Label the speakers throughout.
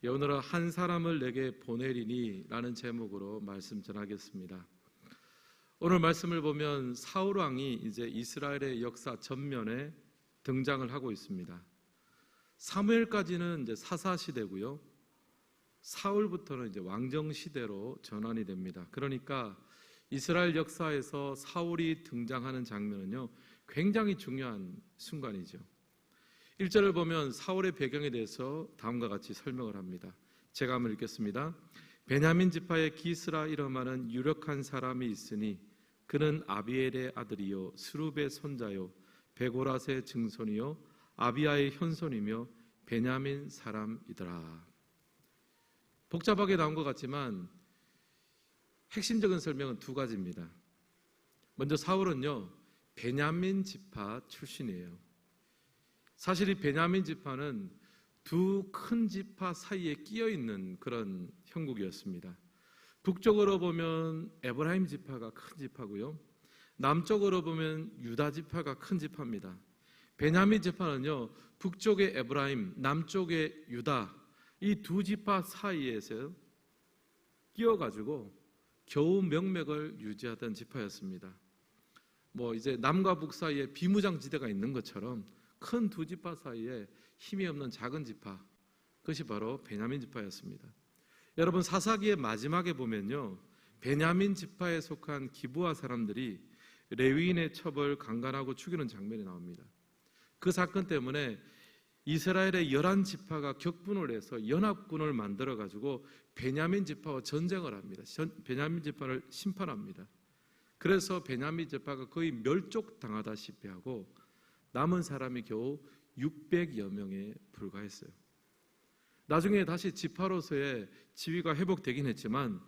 Speaker 1: 오늘은 한 사람을 내게 보내리니 라는 제목으로 말씀 전하겠습니다. 오늘 말씀을 보면 사울 왕이 이제 이스라엘의 역사 전면에 등장을 하고 있습니다. 사무엘까지는 이제 사사 시대고요. 사울부터는 이제 왕정 시대로 전환이 됩니다. 그러니까 이스라엘 역사에서 사울이 등장하는 장면은요, 굉장히 중요한 순간이죠. 1절을 보면 사울의 배경에 대해서 다음과 같이 설명을 합니다. 제가 한번 읽겠습니다. 베냐민 지파의 기스라 이름하는 유력한 사람이 있으니 그는 아비엘의 아들이요 스룹의 손자요 베고랏의 증손이요 아비야의 현손이며 베냐민 사람이더라. 복잡하게 나온 것 같지만 핵심적인 설명은 두 가지입니다. 먼저 사울은요, 베냐민 지파 출신이에요. 사실 이 베냐민 지파는 두 큰 지파 사이에 끼어 있는 그런 형국이었습니다. 북쪽으로 보면 에브라임 지파가 큰 지파고요, 남쪽으로 보면 유다 지파가 큰 지파입니다. 베냐민 지파는요, 북쪽의 에브라임, 남쪽의 유다, 이 두 지파 사이에서 끼어가지고 겨우 명맥을 유지하던 지파였습니다. 이제 남과 북 사이에 비무장지대가 있는 것처럼 큰 두 지파 사이에 힘이 없는 작은 지파, 그것이 바로 베냐민 지파였습니다. 여러분, 사사기의 마지막에 보면요, 베냐민 지파에 속한 기브아 사람들이 레위인의 첩을 강간하고 죽이는 장면이 나옵니다. 그 사건 때문에 이스라엘의 11지파가 격분을 해서 연합군을 만들어 가지고 베냐민 지파와 전쟁을 합니다. 베냐민 지파를 심판합니다. 그래서 베냐민 지파가 거의 멸족당하다시피 하고 남은 사람이 겨우 600여 명에 불과했어요. 나중에 다시 지파로서의 지위가 회복되긴 했지만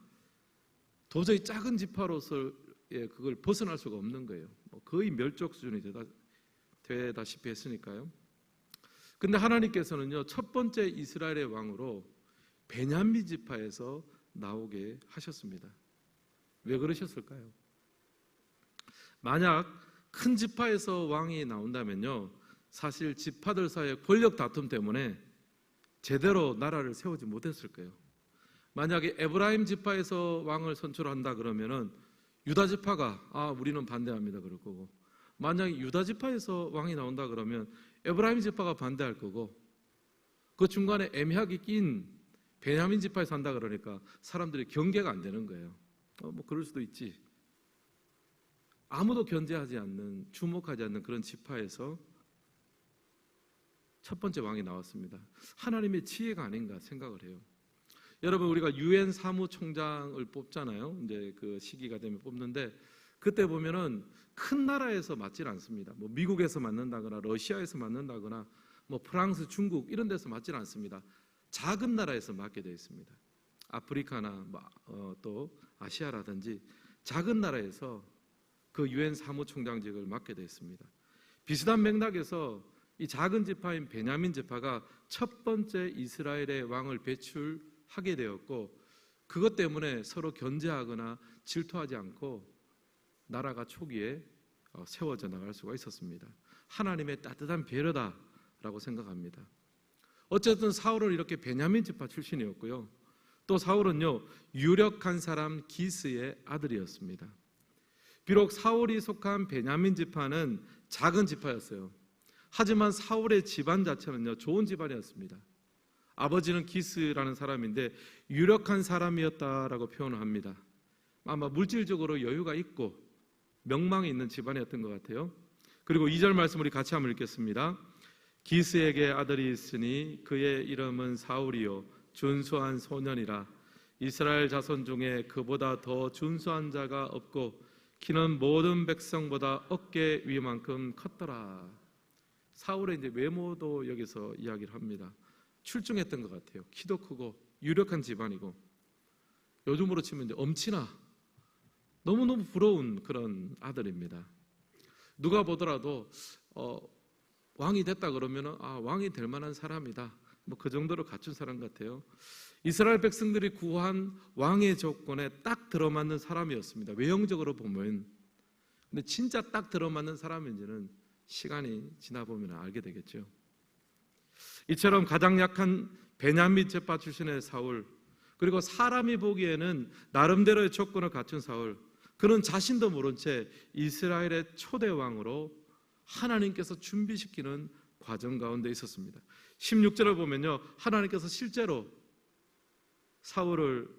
Speaker 1: 도저히 작은 지파로서 그걸 벗어날 수가 없는 거예요. 거의 멸족 수준이 되다시피 했으니까요. 근데 하나님께서는요, 첫 번째 이스라엘의 왕으로 베냐민 지파에서 나오게 하셨습니다. 왜 그러셨을까요? 만약 큰 지파에서 왕이 나온다면요, 사실 지파들 사이의 권력 다툼 때문에 제대로 나라를 세우지 못했을 거예요. 만약에 에브라임 지파에서 왕을 선출한다 그러면은 유다 지파가 우리는 반대합니다 그럴 거고, 만약에 유다 지파에서 왕이 나온다 그러면 에브라임 지파가 반대할 거고, 그 중간에 애매하게 낀 베냐민 지파에서 한다 그러니까 사람들이 경계가 안 되는 거예요. 그럴 수도 있지. 아무도 견제하지 않는, 주목하지 않는 그런 지파에서 첫 번째 왕이 나왔습니다. 하나님의 지혜가 아닌가 생각을 해요. 여러분, 우리가 유엔 사무총장을 뽑잖아요. 이제 그 시기가 되면 뽑는데, 그때 보면은 큰 나라에서 맡질 않습니다. 미국에서 맡는다거나 러시아에서 맡는다거나 프랑스, 중국 이런 데서 맡질 않습니다. 작은 나라에서 맡게 되어 있습니다. 아프리카나 또 아시아라든지 작은 나라에서 그 유엔 사무총장직을 맡게 되어 있습니다. 비슷한 맥락에서 이 작은 지파인 베냐민 지파가 첫 번째 이스라엘의 왕을 배출하게 되었고, 그것 때문에 서로 견제하거나 질투하지 않고 나라가 초기에 세워져 나갈 수가 있었습니다. 하나님의 따뜻한 배려다라고 생각합니다. 어쨌든 사울은 이렇게 베냐민 지파 출신이었고요, 또 사울은요, 유력한 사람 기스의 아들이었습니다. 비록 사울이 속한 베냐민 지파는 작은 지파였어요. 하지만 사울의 집안 자체는요, 좋은 집안이었습니다. 아버지는 기스라는 사람인데 유력한 사람이었다라고 표현을 합니다. 아마 물질적으로 여유가 있고 명망이 있는 집안이었던 것 같아요. 그리고 2절 말씀 우리 같이 한번 읽겠습니다. 기스에게 아들이 있으니 그의 이름은 사울이요 준수한 소년이라. 이스라엘 자손 중에 그보다 더 준수한 자가 없고 키는 모든 백성보다 어깨 위만큼 컸더라. 사울의 이제 외모도 여기서 이야기를 합니다. 출중했던 것 같아요. 키도 크고 유력한 집안이고, 요즘으로 치면 이제 엄친아, 너무너무 부러운 그런 아들입니다. 누가 보더라도 왕이 됐다 그러면 왕이 될 만한 사람이다, 그 정도로 갖춘 사람 같아요. 이스라엘 백성들이 구한 왕의 조건에 딱 들어맞는 사람이었습니다. 외형적으로 보면. 근데 진짜 딱 들어맞는 사람인지는 시간이 지나보면 알게 되겠죠. 이처럼 가장 약한 베냐민 제파 출신의 사울, 그리고 사람이 보기에는 나름대로의 조건을 갖춘 사울, 그는 자신도 모른 채 이스라엘의 초대 왕으로 하나님께서 준비시키는 과정 가운데 있었습니다. 16절을 보면요, 하나님께서 실제로 사울을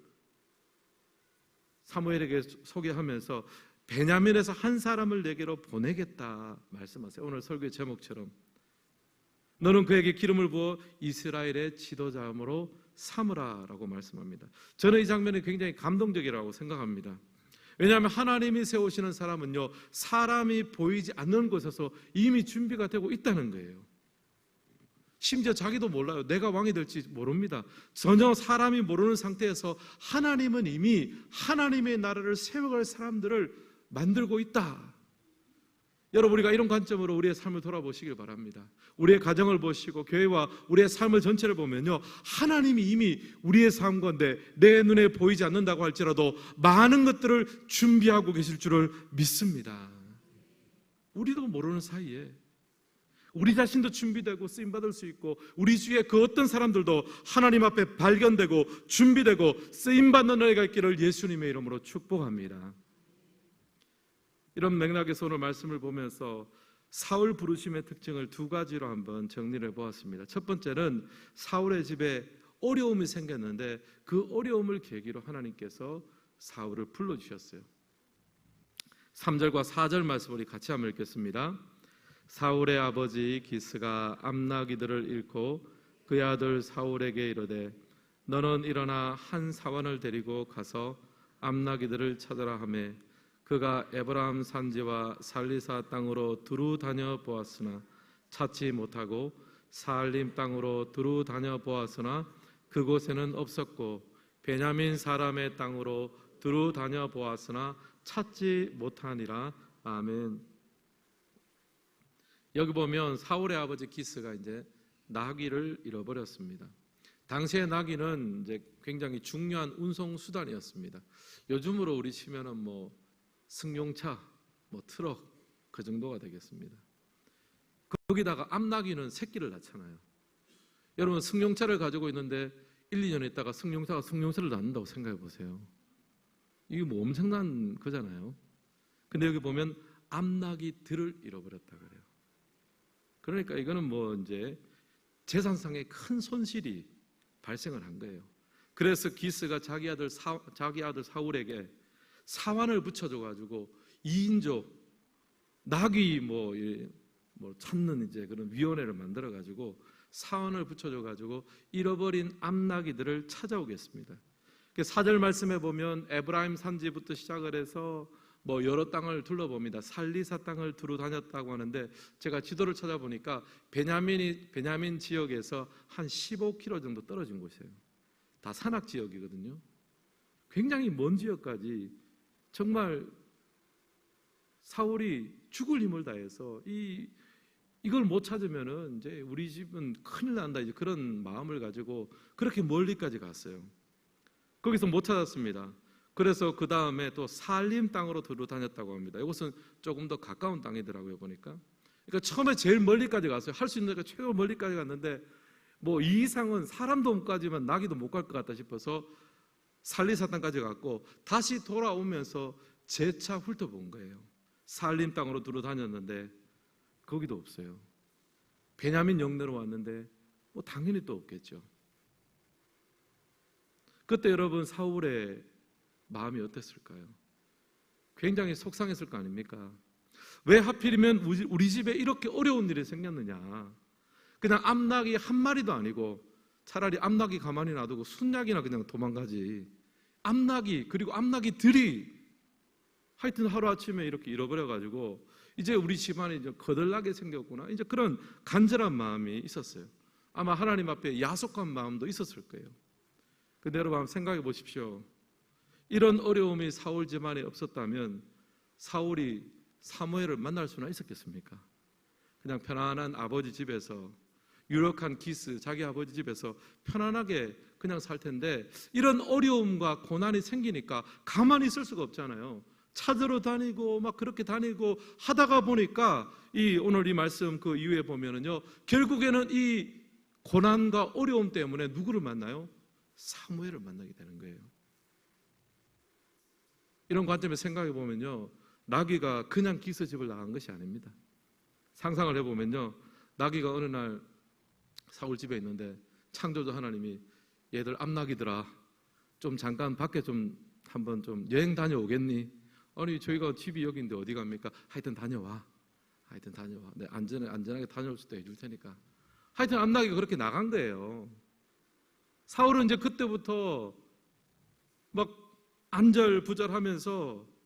Speaker 1: 사무엘에게 소개하면서 베냐민에서 한 사람을 내게로 보내겠다 말씀하세요. 오늘 설교의 제목처럼 너는 그에게 기름을 부어 이스라엘의 지도자로 삼으라라고 말씀합니다. 저는 이 장면이 굉장히 감동적이라고 생각합니다. 왜냐하면 하나님이 세우시는 사람은요, 사람이 보이지 않는 곳에서 이미 준비가 되고 있다는 거예요. 심지어 자기도 몰라요. 내가 왕이 될지 모릅니다. 전혀 사람이 모르는 상태에서 하나님은 이미 하나님의 나라를 세워갈 사람들을 만들고 있다. 여러분, 우리가 이런 관점으로 우리의 삶을 돌아보시길 바랍니다. 우리의 가정을 보시고 교회와 우리의 삶을 전체를 보면요, 하나님이 이미 우리의 삶 가운데 내 눈에 보이지 않는다고 할지라도 많은 것들을 준비하고 계실 줄을 믿습니다. 우리도 모르는 사이에 우리 자신도 준비되고 쓰임받을 수 있고, 우리 주위에 그 어떤 사람들도 하나님 앞에 발견되고 준비되고 쓰임받는 은혜가 있기를 예수님의 이름으로 축복합니다. 이런 맥락에서 오늘 말씀을 보면서 사울 부르심의 특징을 두 가지로 한번 정리를 해보았습니다. 첫 번째는 사울의 집에 어려움이 생겼는데 그 어려움을 계기로 하나님께서 사울을 불러주셨어요. 3절과 4절 말씀을 같이 한번 읽겠습니다. 사울의 아버지 기스가 암나기들을 잃고 그의 아들 사울에게 이르되 너는 일어나 한 사원을 데리고 가서 암나기들을 찾아라 하매 그가 에브라임 산지와 살리사 땅으로 두루 다녀 보았으나 찾지 못하고 사알림 땅으로 두루 다녀 보았으나 그곳에는 없었고 베냐민 사람의 땅으로 두루 다녀 보았으나 찾지 못하니라. 아멘. 여기 보면 사울의 아버지 기스가 이제 나귀를 잃어버렸습니다. 당시의 나귀는 이제 굉장히 중요한 운송 수단이었습니다. 요즘으로 우리 치면은 뭐 승용차, 뭐 트럭 그 정도가 되겠습니다. 거기다가 암나귀는 새끼를 낳잖아요. 여러분, 승용차를 가지고 있는데 1, 2년 있다가 승용차가 승용차를 낳는다고 생각해 보세요. 이게 뭐 엄청난 거잖아요. 근데 여기 보면 암나귀들을 잃어버렸다 그래요. 그러니까 이거는 뭐 이제 재산상의 큰 손실이 발생을 한 거예요. 그래서 기스가 자기 아들 사울에게 사환을 붙여줘 가지고 2인조 나귀 뭐 찾는 이제 그런 위원회를 만들어 가지고 사환을 붙여줘 가지고 잃어버린 암나귀들을 찾아오겠습니다. 4절 말씀해 보면 에브라임 산지부터 시작을 해서 뭐 여러 땅을 둘러봅니다. 살리사 땅을 두루 다녔다고 하는데 제가 지도를 찾아보니까 베냐민 지역에서 한 15km 정도 떨어진 곳이에요. 다 산악 지역이거든요. 굉장히 먼 지역까지 정말 사울이 죽을 힘을 다해서 이걸 못 찾으면은 이제 우리 집은 큰일 난다, 이제 그런 마음을 가지고 그렇게 멀리까지 갔어요. 거기서 못 찾았습니다. 그래서 그 다음에 또 살림 땅으로 두루 다녔다고 합니다. 이것은 조금 더 가까운 땅이더라고요, 보니까. 그러니까 처음에 제일 멀리까지 갔어요. 할 수 있는 데가 최고 멀리까지 갔는데 뭐 이 이상은 사람도 못 가지만 나귀도 못 갈 것 같다 싶어서 살리사 땅까지 갔고 다시 돌아오면서 재차 훑어본 거예요. 살림 땅으로 두루 다녔는데 거기도 없어요. 베냐민 영내로 왔는데 뭐 당연히 또 없겠죠. 그때 여러분 사울의 마음이 어땠을까요? 굉장히 속상했을 거 아닙니까? 왜 하필이면 우리 집에 이렇게 어려운 일이 생겼느냐. 그냥 암나귀 한 마리도 아니고 차라리 암나귀 가만히 놔두고 순양이나 그냥 도망가지. 암나귀 그리고 암나귀들이 하여튼 하루아침에 이렇게 잃어버려가지고 이제 우리 집안이 이제 거덜나게 생겼구나. 이제 그런 간절한 마음이 있었어요. 아마 하나님 앞에 야속한 마음도 있었을 거예요. 근데 여러분 한번 생각해 보십시오. 이런 어려움이 사울 집안에 없었다면 사울이 사무엘을 만날 수나 있었겠습니까? 그냥 편안한 아버지 집에서 유력한 기스 자기 아버지 집에서 편안하게 그냥 살 텐데 이런 어려움과 고난이 생기니까 가만히 있을 수가 없잖아요. 찾으러 다니고 막 그렇게 다니고 하다가 보니까 오늘 이 말씀 그 이후에 보면은요, 결국에는 이 고난과 어려움 때문에 누구를 만나요? 사무엘을 만나게 되는 거예요. 이런 관점에서 생각해 보면요, 나귀가 그냥 기서집을 나간 것이 아닙니다. 상상을 해보면요, 나귀가 어느 날 사울 집에 있는데 창조주 하나님이 얘들 앞나귀들아, 좀 잠깐 밖에 좀 한번 좀 여행 다녀오겠니? 아니 저희가 집이 여기인데 어디 갑니까? 하여튼 다녀와. 네, 안전하게 다녀올 수도 해줄 테니까. 하여튼 앞나귀가 그렇게 나간 거예요. 사울은 이제 그때부터 막 안절부절하면서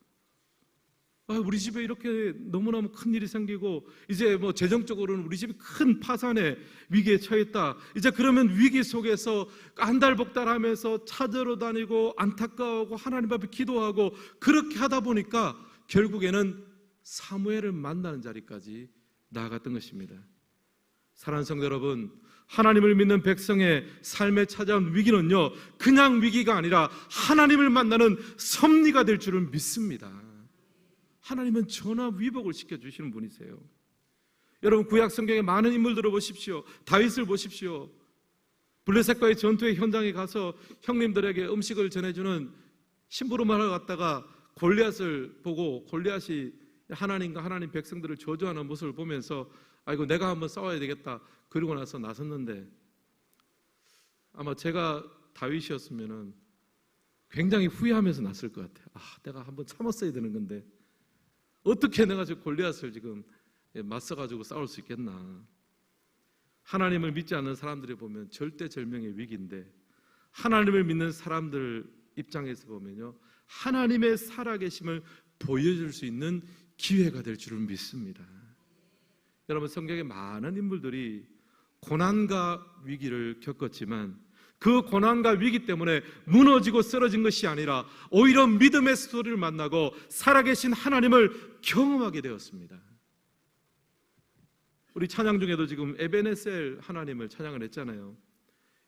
Speaker 1: 우리 집에 이렇게 너무너무 큰 일이 생기고 이제 뭐 재정적으로는 우리 집이 큰 파산의 위기에 처했다. 이제 그러면 위기 속에서 안달복달하면서 찾으러 다니고 안타까워하고 하나님 앞에 기도하고 그렇게 하다 보니까 결국에는 사무엘을 만나는 자리까지 나아갔던 것입니다. 사랑하는 성도 여러분, 하나님을 믿는 백성의 삶에 찾아온 위기는요, 그냥 위기가 아니라 하나님을 만나는 섭리가 될 줄을 믿습니다. 하나님은 전화위복을 시켜주시는 분이세요. 여러분, 구약 성경에 많은 인물들을 보십시오. 다윗을 보십시오. 블레셋과의 전투의 현장에 가서 형님들에게 음식을 전해주는 심부름하러 갔다가 골리앗을 보고 골리앗이 하나님과 하나님 백성들을 저주하는 모습을 보면서 아이고 내가 한번 싸워야 되겠다, 그러고 나서 나섰는데, 아마 제가 다윗이었으면 굉장히 후회하면서 났을 것 같아요. 내가 한번 참았어야 되는 건데 어떻게 내가 저 골리앗을 지금 맞서가지고 싸울 수 있겠나. 하나님을 믿지 않는 사람들이 보면 절대절명의 위기인데, 하나님을 믿는 사람들 입장에서 보면요, 하나님의 살아계심을 보여줄 수 있는 기회가 될 줄을 믿습니다. 여러분, 성경에 많은 인물들이 고난과 위기를 겪었지만 그 고난과 위기 때문에 무너지고 쓰러진 것이 아니라 오히려 믿음의 스토리를 만나고 살아계신 하나님을 경험하게 되었습니다. 우리 찬양 중에도 지금 에베네셀 하나님을 찬양을 했잖아요.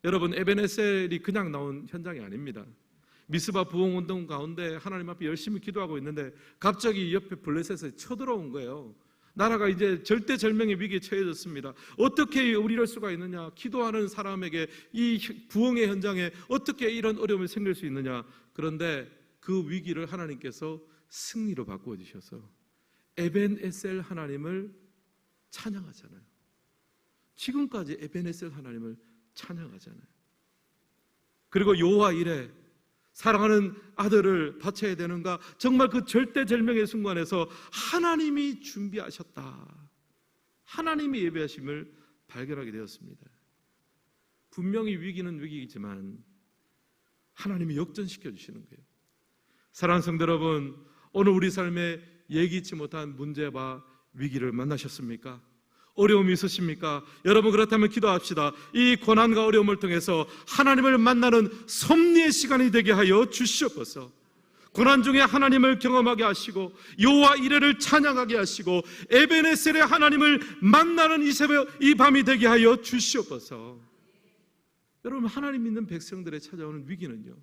Speaker 1: 여러분, 에베네셀이 그냥 나온 현장이 아닙니다. 미스바 부흥운동 가운데 하나님 앞에 열심히 기도하고 있는데 갑자기 옆에 블레셋에 쳐들어온 거예요. 나라가 이제 절대절명의 위기에 처해졌습니다. 어떻게 우리를 수가 있느냐? 기도하는 사람에게 이 부흥의 현장에 어떻게 이런 어려움이 생길 수 있느냐? 그런데 그 위기를 하나님께서 승리로 바꾸어 주셔서 에벤에셀 하나님을 찬양하잖아요. 지금까지 에벤에셀 하나님을 찬양하잖아요. 그리고 여호와 이레, 사랑하는 아들을 바쳐야 되는가? 정말 그 절대절명의 순간에서 하나님이 준비하셨다, 하나님이 예배하심을 발견하게 되었습니다. 분명히 위기는 위기이지만 하나님이 역전시켜 주시는 거예요. 사랑하는 성도 여러분, 오늘 우리 삶에 예기치 못한 문제와 위기를 만나셨습니까? 어려움이 있으십니까? 여러분, 그렇다면 기도합시다. 이 고난과 어려움을 통해서 하나님을 만나는 섭리의 시간이 되게 하여 주시옵소서. 고난 중에 하나님을 경험하게 하시고 여호와 이레를 찬양하게 하시고 에베네셀의 하나님을 만나는 이 밤이 되게 하여 주시옵소서. 여러분, 하나님 믿는 백성들의 찾아오는 위기는요,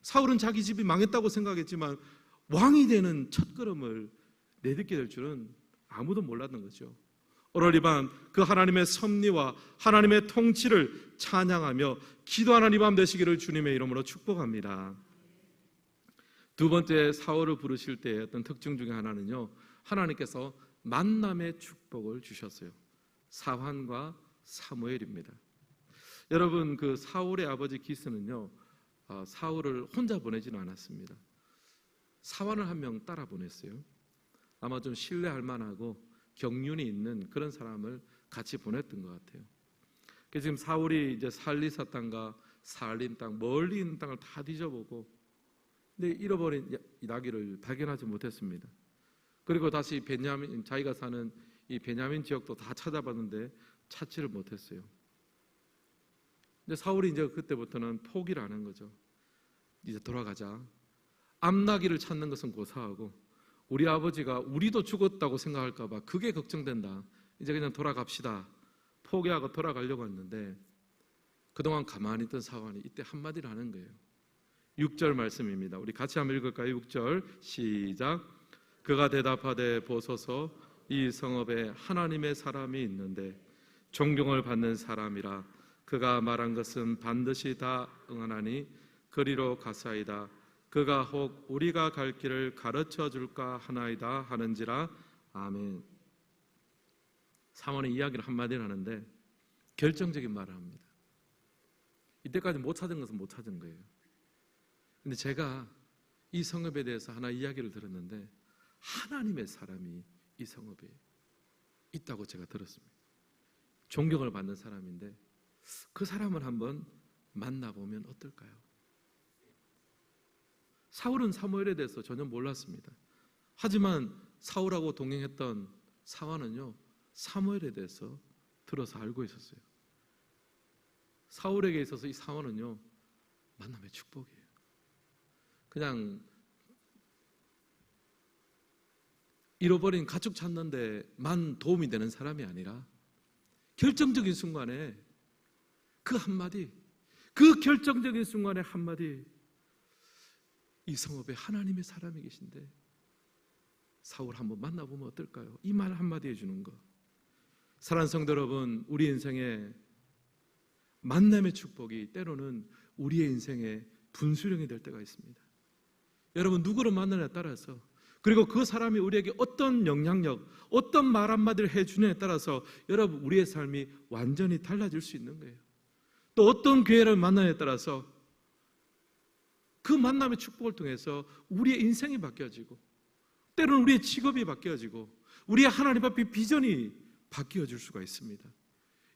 Speaker 1: 사울은 자기 집이 망했다고 생각했지만 왕이 되는 첫걸음을 내딛게 될 줄은 아무도 몰랐던 거죠. 오늘 이 밤 그 하나님의 섭리와 하나님의 통치를 찬양하며 기도하는 이 밤 되시기를 주님의 이름으로 축복합니다. 두 번째, 사울을 부르실 때의 어떤 특징 중에 하나는요, 하나님께서 만남의 축복을 주셨어요. 사환과 사무엘입니다. 여러분, 그 사울의 아버지 기스는요, 사울을 혼자 보내지는 않았습니다. 사환을 한 명 따라 보냈어요. 아마 좀 신뢰할 만하고 경륜이 있는 그런 사람을 같이 보냈던 것 같아요. 그래서 지금 사울이 이제 살리사 땅과 살림 땅, 멀리 있는 땅을 다 뒤져보고, 근데 잃어버린 나귀를 발견하지 못했습니다. 그리고 다시 자기가 사는 이 베냐민 지역도 다 찾아봤는데 찾지를 못했어요. 근데 사울이 이제 그때부터는 포기를 하는 거죠. 이제 돌아가자. 앞나귀를 찾는 것은 고사하고 우리 아버지가 우리도 죽었다고 생각할까 봐 그게 걱정된다. 이제 그냥 돌아갑시다. 포기하고 돌아가려고 했는데 그동안 가만히 있던 사환이 이때 한마디를 하는 거예요. 6절 말씀입니다. 우리 같이 한번 읽을까요? 6절 시작. 그가 대답하되 보소서, 이 성읍에 하나님의 사람이 있는데 존경을 받는 사람이라. 그가 말한 것은 반드시 다 응하나니 그리로 가사이다. 그가 혹 우리가 갈 길을 가르쳐 줄까 하나이다 하는지라. 아멘. 사모는 이야기를 한마디를 하는데 결정적인 말을 합니다. 이때까지 못 찾은 것은 못 찾은 거예요. 근데 제가 이 성읍에 대해서 하나 이야기를 들었는데 하나님의 사람이 이 성읍에 있다고 제가 들었습니다. 존경을 받는 사람인데 그 사람을 한번 만나보면 어떨까요? 사울은 사무엘에 대해서 전혀 몰랐습니다. 하지만 사울하고 동행했던 사환은요, 사무엘에 대해서 들어서 알고 있었어요. 사울에게 있어서 이 사환은요, 만남의 축복이에요. 그냥 잃어버린 가축 찾는데만 도움이 되는 사람이 아니라 결정적인 순간에 그 한마디, 그 결정적인 순간에 한마디, 이 성읍에 하나님의 사람이 계신데 사울 한번 만나보면 어떨까요? 이 말 한마디 해주는 거. 사랑하는 성도 여러분, 우리 인생에 만남의 축복이 때로는 우리의 인생의 분수령이 될 때가 있습니다. 여러분, 누구를 만나냐에 따라서, 그리고 그 사람이 우리에게 어떤 영향력, 어떤 말 한마디를 해주냐에 따라서 여러분, 우리의 삶이 완전히 달라질 수 있는 거예요. 또 어떤 교회를 만나냐에 따라서 그 만남의 축복을 통해서 우리의 인생이 바뀌어지고, 때로는 우리의 직업이 바뀌어지고, 우리의 하나님 앞에 비전이 바뀌어질 수가 있습니다.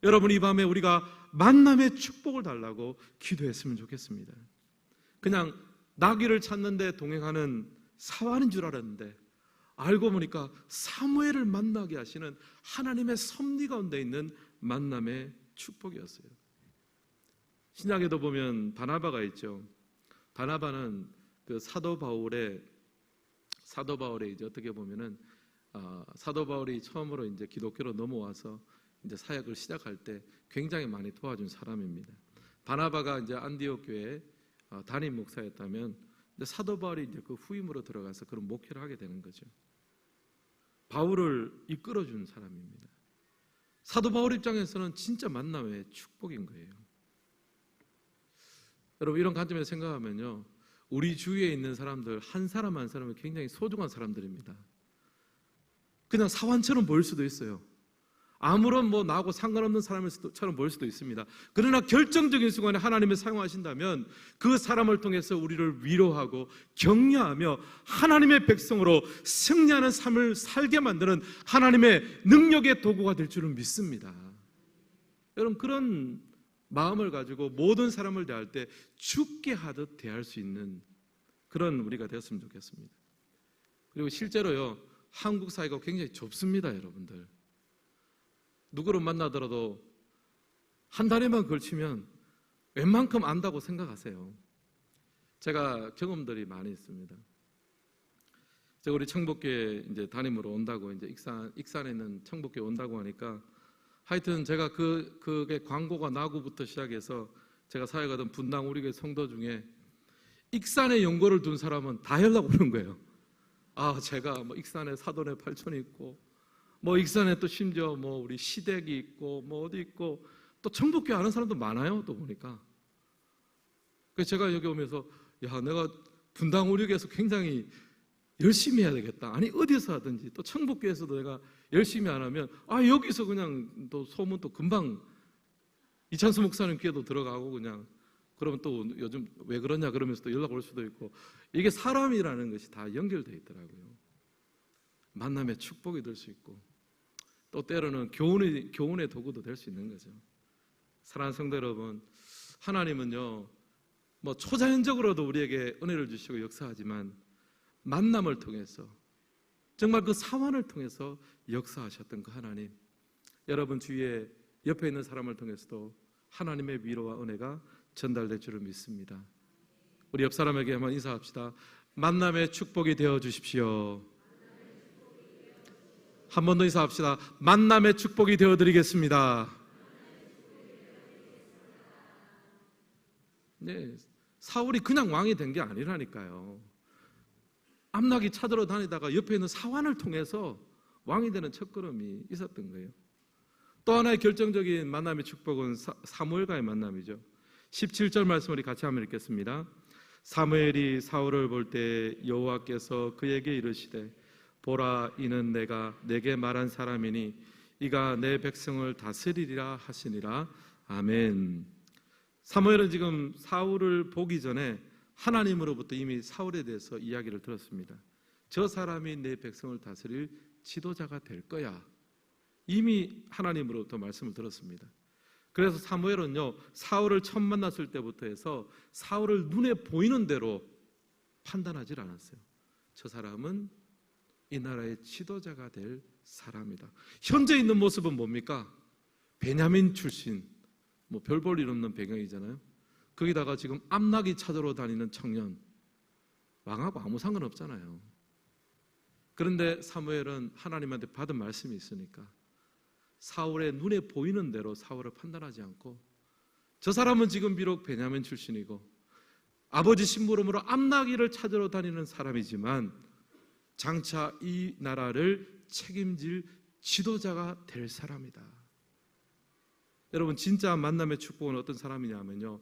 Speaker 1: 여러분, 이 밤에 우리가 만남의 축복을 달라고 기도했으면 좋겠습니다. 그냥 나귀를 찾는데 동행하는 사환인 줄 알았는데 알고 보니까 사무엘을 만나게 하시는 하나님의 섭리 가운데 있는 만남의 축복이었어요. 신약에도 보면 바나바가 있죠. 바나바는 그 사도 바울의 이제 어떻게 보면은 사도 바울이 처음으로 이제 기독교로 넘어와서 이제 사역을 시작할 때 굉장히 많이 도와준 사람입니다. 바나바가 이제 안디옥 교회 담임 목사였다면 사도 바울이 이제 그 후임으로 들어가서 그런 목회를 하게 되는 거죠. 바울을 이끌어준 사람입니다. 사도 바울 입장에서는 진짜 만남의 축복인 거예요. 여러분, 이런 관점에서 생각하면요, 우리 주위에 있는 사람들 한 사람 한 사람은 굉장히 소중한 사람들입니다. 그냥 사환처럼 보일 수도 있어요. 아무런 나하고 상관없는 사람처럼 보일 수도 있습니다. 그러나 결정적인 순간에 하나님을 사용하신다면 그 사람을 통해서 우리를 위로하고 격려하며 하나님의 백성으로 승리하는 삶을 살게 만드는 하나님의 능력의 도구가 될 줄은 믿습니다. 여러분, 그런 마음을 가지고 모든 사람을 대할 때 죽게 하듯 대할 수 있는 그런 우리가 되었으면 좋겠습니다. 그리고 실제로요, 한국 사회가 굉장히 좁습니다. 여러분들, 누구를 만나더라도 한 다리만 걸치면 웬만큼 안다고 생각하세요. 제가 경험들이 많이 있습니다. 제가 우리 청복교회 이제 담임으로 온다고, 이제 익산에 있는 청복교회 온다고 하니까 하여튼 제가 그게 광고가 나고부터 시작해서 제가 사역하던 분당 우리 교회 성도 중에 익산에 연고를 둔 사람은 다 연락 오는 거예요. 제가 익산에 사돈에 팔촌이 있고, 익산에 또 심지어 우리 시댁이 있고, 어디 있고, 또 청복교회 아는 사람도 많아요. 또 보니까. 그래서 제가 여기 오면서, 내가 분당 우리 교회에서 굉장히 열심히 해야 되겠다. 아니, 어디서 하든지, 또 청복교회에서도 내가 열심히 안 하면, 여기서 그냥 또 소문 또 금방 이찬수 목사님 귀에도 들어가고, 그냥 그러면 또 요즘 왜 그러냐 그러면서 또 연락 올 수도 있고, 이게 사람이라는 것이 다 연결되어 있더라고요. 만남의 축복이 될 수 있고, 또 때로는 교훈의 도구도 될 수 있는 거죠. 사랑하는 성도 여러분, 하나님은요, 초자연적으로도 우리에게 은혜를 주시고 역사하지만 만남을 통해서, 정말 그 사환을 통해서 역사하셨던 그 하나님, 여러분 주위에 옆에 있는 사람을 통해서도 하나님의 위로와 은혜가 전달될 줄을 믿습니다. 우리 옆 사람에게 한번 인사합시다. 만남의 축복이 되어 주십시오. 한 번 더 인사합시다. 만남의 축복이 되어 드리겠습니다. 네, 사울이 그냥 왕이 된 게 아니라니까요. 암나기 찾으러 다니다가 옆에 있는 사환을 통해서 왕이 되는 첫걸음이 있었던 거예요. 또 하나의 결정적인 만남의 축복은 사무엘과의 만남이죠. 17절 말씀 우리 같이 한번 읽겠습니다. 사무엘이 사울을 볼 때 여호와께서 그에게 이르시되 보라 이는 내가 내게 말한 사람이니 이가 내 백성을 다스리리라 하시니라. 아멘. 사무엘은 지금 사울을 보기 전에 하나님으로부터 이미 사울에 대해서 이야기를 들었습니다. 저 사람이 내 백성을 다스릴 지도자가 될 거야. 이미 하나님으로부터 말씀을 들었습니다. 그래서 사무엘은요, 사울을 처음 만났을 때부터 해서 사울을 눈에 보이는 대로 판단하지 않았어요. 저 사람은 이 나라의 지도자가 될 사람이다. 현재 있는 모습은 뭡니까? 베냐민 출신, 별 볼 일 없는 배경이잖아요. 거기다가 지금 암나기 찾으러 다니는 청년, 왕하고 아무 상관없잖아요. 그런데 사무엘은 하나님한테 받은 말씀이 있으니까 사울의 눈에 보이는 대로 사울을 판단하지 않고, 저 사람은 지금 비록 베냐민 출신이고 아버지 심부름으로 암나기를 찾으러 다니는 사람이지만 장차 이 나라를 책임질 지도자가 될 사람이다. 여러분, 진짜 만남의 축복은 어떤 사람이냐면요,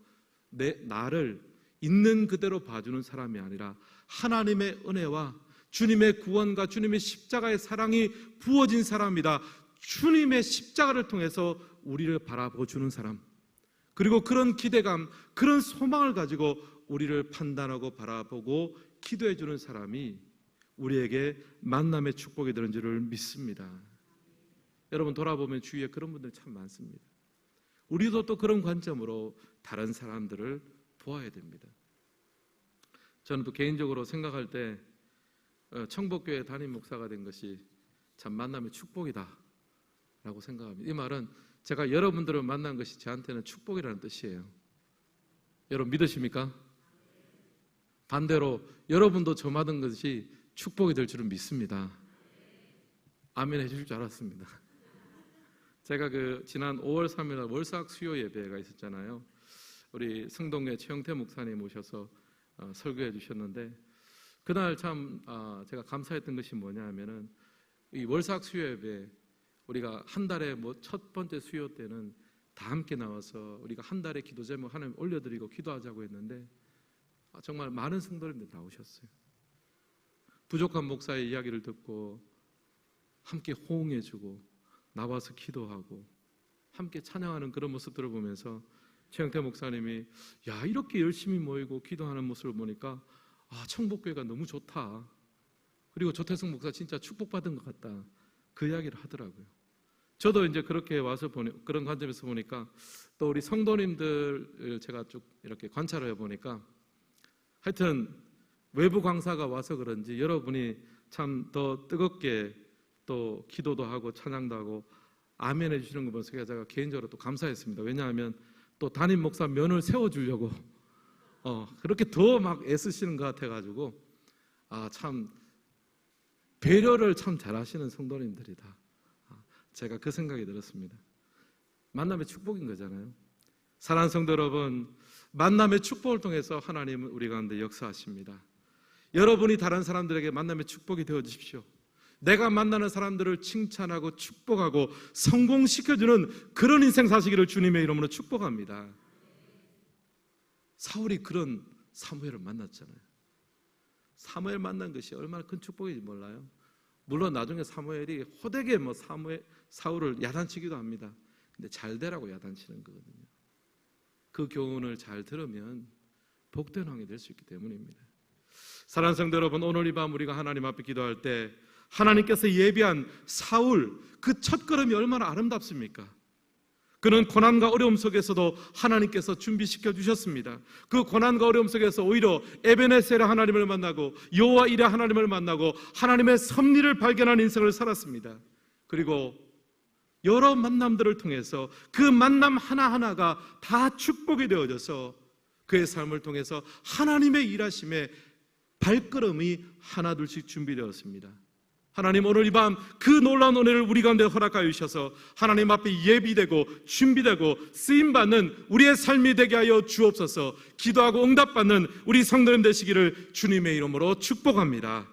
Speaker 1: 나를 있는 그대로 봐주는 사람이 아니라 하나님의 은혜와 주님의 구원과 주님의 십자가의 사랑이 부어진 사람이다. 주님의 십자가를 통해서 우리를 바라보주는 사람, 그리고 그런 기대감, 그런 소망을 가지고 우리를 판단하고 바라보고 기도해주는 사람이 우리에게 만남의 축복이 되는 줄을 믿습니다. 여러분, 돌아보면 주위에 그런 분들 참 많습니다. 우리도 또 그런 관점으로 다른 사람들을 보아야 됩니다. 저는 또 개인적으로 생각할 때 청복교회 담임 목사가 된 것이 참 만남의 축복이다 라고 생각합니다. 이 말은 제가 여러분들을 만난 것이 저한테는 축복이라는 뜻이에요. 여러분 믿으십니까? 반대로 여러분도 저 만난 것이 축복이 될 줄은 믿습니다. 아멘 해주실 줄 알았습니다. 제가 지난 5월 3일 월삭 수요 예배가 있었잖아요. 우리 성동교회 최영태 목사님 오셔서 설교해 주셨는데, 그날 참 제가 감사했던 것이 뭐냐 하면은 이 월삭 수요 예배, 우리가 한 달에 첫 번째 수요 때는 다 함께 나와서 우리가 한 달에 기도 제목 하나님 올려드리고 기도하자고 했는데 정말 많은 성도님들 나오셨어요. 부족한 목사의 이야기를 듣고 함께 호응해주고 나와서 기도하고 함께 찬양하는 그런 모습들을 보면서 최영태 목사님이 이렇게 열심히 모이고 기도하는 모습을 보니까 청복교회가 너무 좋다. 그리고 조태성 목사 진짜 축복받은 것 같다. 그 이야기를 하더라고요. 저도 이제 그렇게 와서 그런 관점에서 보니까 또 우리 성도님들 제가 쭉 이렇게 관찰을 해보니까 하여튼 외부 강사가 와서 그런지 여러분이 참 더 뜨겁게 또 기도도 하고 찬양도 하고 아멘 해주시는 거 보면서 제가 개인적으로 또 감사했습니다. 왜냐하면 또 담임 목사 면을 세워주려고 그렇게 더 막 애쓰시는 것 같아가지고 참 배려를 참 잘하시는 성도님들이다. 제가 그 생각이 들었습니다. 만남의 축복인 거잖아요. 사랑하는 성도 여러분, 만남의 축복을 통해서 하나님은 우리 가운데 역사하십니다. 여러분이 다른 사람들에게 만남의 축복이 되어 주십시오. 내가 만나는 사람들을 칭찬하고 축복하고 성공시켜주는 그런 인생 사시기를 주님의 이름으로 축복합니다. 사울이 그런 사무엘을 만났잖아요. 사무엘 만난 것이 얼마나 큰 축복인지 몰라요. 물론 나중에 사무엘이 호되게 사울을 야단치기도 합니다. 근데 잘 되라고 야단치는 거거든요. 그 교훈을 잘 들으면 복된 왕이 될 수 있기 때문입니다. 사랑하는 성도 여러분, 오늘 이 밤 우리가 하나님 앞에 기도할 때 하나님께서 예비한 사울, 그 첫걸음이 얼마나 아름답습니까? 그는 고난과 어려움 속에서도 하나님께서 준비시켜 주셨습니다. 그 고난과 어려움 속에서 오히려 에베네셀의 하나님을 만나고 여호와 이레 하나님을 만나고 하나님의 섭리를 발견한 인생을 살았습니다. 그리고 여러 만남들을 통해서 그 만남 하나하나가 다 축복이 되어져서 그의 삶을 통해서 하나님의 일하심에 발걸음이 하나둘씩 준비되었습니다. 하나님, 오늘 이 밤 그 놀라운 은혜를 우리 가운데 허락하여 주셔서 하나님 앞에 예비되고 준비되고 쓰임받는 우리의 삶이 되게 하여 주옵소서. 기도하고 응답받는 우리 성도님 되시기를 주님의 이름으로 축복합니다.